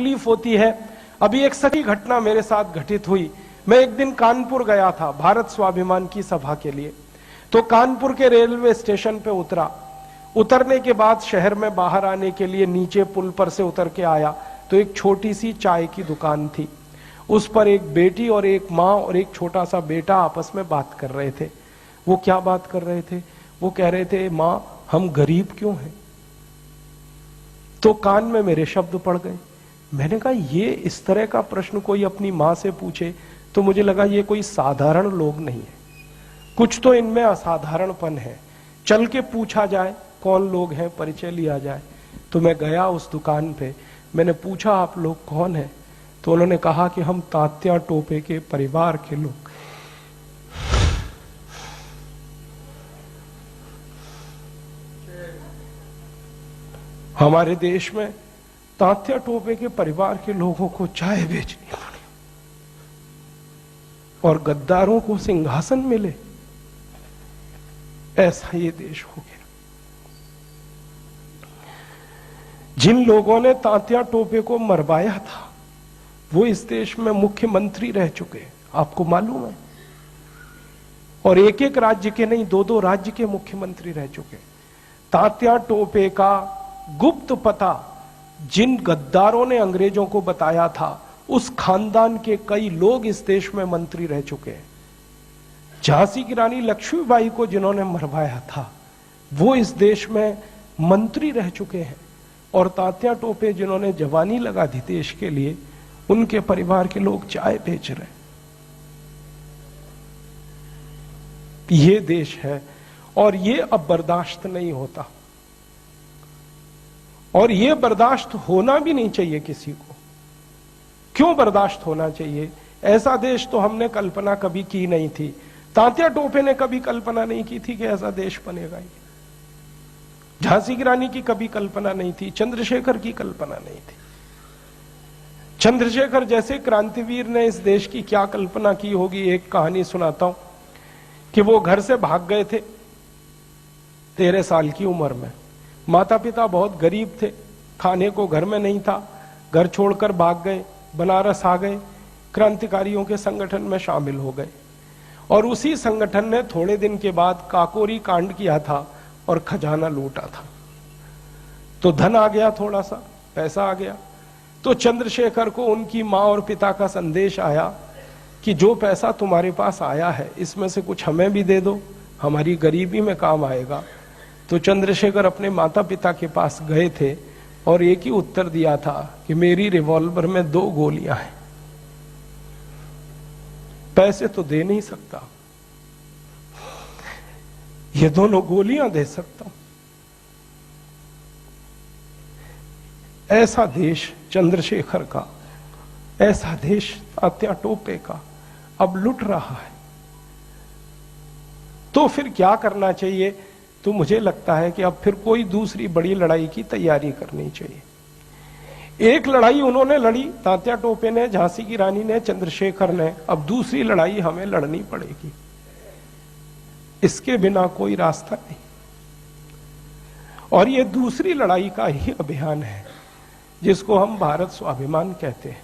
तकलीफ होती है। अभी एक सच्ची घटना मेरे साथ घटित हुई। मैं एक दिन कानपुर गया था भारत स्वाभिमान की सभा के लिए। तो कानपुर के रेलवे स्टेशन पे उतरा। उतरने के बाद शहर में बाहर आने के लिए नीचे पुल पर से उतर के आया तो एक छोटी सी चाय की दुकान थी। उस पर एक बेटी और एक माँ और एक छोटा सा बेटा आपस में बात कर रहे थे। वो क्या बात कर रहे थे? वो कह रहे थे, माँ हम गरीब क्यों हैं? तो कान में मेरे शब्द पड़ गए। मैंने कहा ये इस तरह का प्रश्न कोई अपनी माँ से पूछे तो मुझे लगा ये कोई साधारण लोग नहीं है, कुछ तो इनमें असाधारणपन है। चल के पूछा जाए कौन लोग हैं, परिचय लिया जाए। तो मैं गया उस दुकान पे, मैंने पूछा आप लोग कौन हैं? तो उन्होंने कहा कि हम तात्या टोपे के परिवार के लोग। हमारे देश में तात्या टोपे के परिवार के लोगों को चाय बेचनी पड़ी और गद्दारों को सिंहासन मिले, ऐसा ये देश हो गया। जिन लोगों ने तात्या टोपे को मरवाया था वो इस देश में मुख्यमंत्री रह चुके, आपको मालूम है। और एक एक राज्य के नहीं, दो दो राज्य के मुख्यमंत्री रह चुके। तात्या टोपे का गुप्त पता जिन गद्दारों ने अंग्रेजों को बताया था, उस खानदान के कई लोग इस देश में मंत्री रह चुके हैं। झांसी की रानी लक्ष्मीबाई को जिन्होंने मरवाया था वो इस देश में मंत्री रह चुके हैं। और तात्या टोपे जिन्होंने जवानी लगा दी देश के लिए, उनके परिवार के लोग चाय बेच रहे। ये देश है और ये अब बर्दाश्त नहीं होता, और ये बर्दाश्त होना भी नहीं चाहिए किसी को। क्यों बर्दाश्त होना चाहिए? ऐसा देश तो हमने कल्पना कभी की नहीं थी। तात्या टोपे ने कभी कल्पना नहीं की थी कि ऐसा देश बनेगा। ये झांसी की रानी की कभी कल्पना नहीं थी, चंद्रशेखर की कल्पना नहीं थी। चंद्रशेखर जैसे क्रांतिवीर ने इस देश की क्या कल्पना की होगी। एक कहानी सुनाता हूं कि वो घर से भाग गए थे 13 साल की उम्र में। माता पिता बहुत गरीब थे, खाने को घर में नहीं था, घर छोड़कर भाग गए, बनारस आ गए, क्रांतिकारियों के संगठन में शामिल हो गए। और उसी संगठन ने थोड़े दिन के बाद काकोरी कांड किया था और खजाना लूटा था। तो धन आ गया, थोड़ा सा पैसा आ गया। तो चंद्रशेखर को उनकी मां और पिता का संदेश आया कि जो पैसा तुम्हारे पास आया है इसमें से कुछ हमें भी दे दो, हमारी गरीबी में काम आएगा। तो चंद्रशेखर अपने माता पिता के पास गए थे और एक ही उत्तर दिया था कि मेरी रिवॉल्वर में 2 गोलियां हैं, पैसे तो दे नहीं सकता, ये दोनों गोलियां दे सकता हूं। ऐसा देश चंद्रशेखर का, ऐसा देश तात्या टोपे का अब लुट रहा है। तो फिर क्या करना चाहिए? तो मुझे लगता है कि अब फिर कोई दूसरी बड़ी लड़ाई की तैयारी करनी चाहिए। एक लड़ाई उन्होंने लड़ी, तात्या टोपे ने, झांसी की रानी ने, चंद्रशेखर ने, अब दूसरी लड़ाई हमें लड़नी पड़ेगी। इसके बिना कोई रास्ता नहीं। और ये दूसरी लड़ाई का ही अभियान है जिसको हम भारत स्वाभिमान कहते हैं।